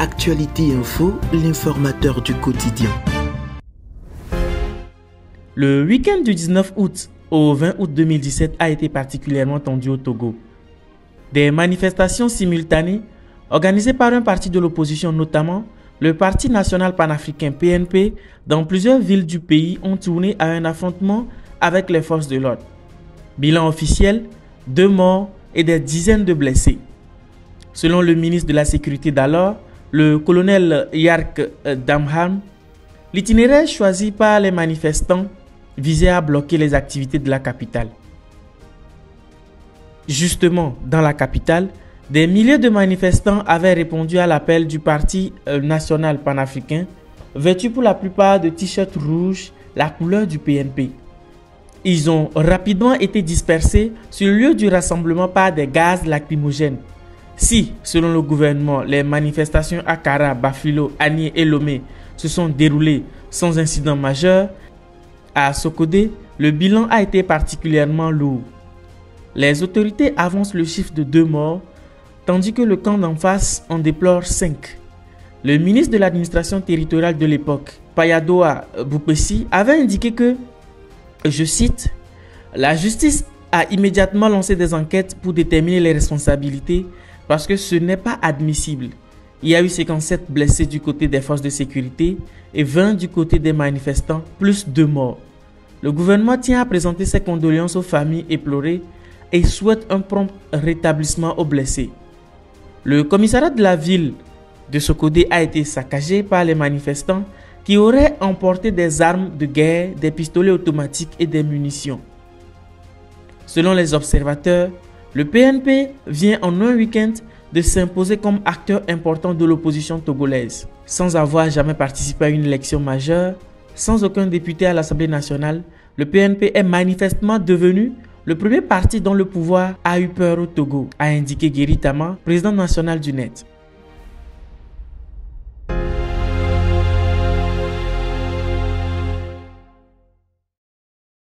Actualité Info, l'informateur du quotidien. Le week-end du 19 août au 20 août 2017 a été particulièrement tendu au Togo. Des manifestations simultanées organisées par un parti de l'opposition, notamment le Parti national panafricain PNP, dans plusieurs villes du pays ont tourné à un affrontement avec les forces de l'ordre. Bilan officiel, 2 morts et des dizaines de blessés. Selon le ministre de la Sécurité d'alors, le colonel Yark Damham, l'itinéraire choisi par les manifestants visait à bloquer les activités de la capitale. Justement, dans la capitale, des milliers de manifestants avaient répondu à l'appel du Parti national panafricain, vêtus pour la plupart de t-shirts rouges, la couleur du PNP. Ils ont rapidement été dispersés sur le lieu du rassemblement par des gaz lacrymogènes. Si, selon le gouvernement, les manifestations à Kara, Bafilo, Agné et Lomé se sont déroulées sans incident majeur, à Sokodé, le bilan a été particulièrement lourd. Les autorités avancent le chiffre de 2 morts, tandis que le camp d'en face en déplore 5. Le ministre de l'administration territoriale de l'époque, Payadoa Boupessi, avait indiqué que, je cite, « La justice a immédiatement lancé des enquêtes pour déterminer les responsabilités parce que ce n'est pas admissible. Il y a eu 57 blessés du côté des forces de sécurité et 20 du côté des manifestants, plus 2 morts. Le gouvernement tient à présenter ses condoléances aux familles éplorées et souhaite un prompt rétablissement aux blessés. » Le commissariat de la ville de Sokodé a été saccagé par les manifestants qui auraient emporté des armes de guerre, des pistolets automatiques et des munitions. Selon les observateurs, le PNP vient en un week-end de s'imposer comme acteur important de l'opposition togolaise. Sans avoir jamais participé à une élection majeure, sans aucun député à l'Assemblée nationale, le PNP est manifestement devenu le premier parti dont le pouvoir a eu peur au Togo, a indiqué Guéry Tama, président national du Net.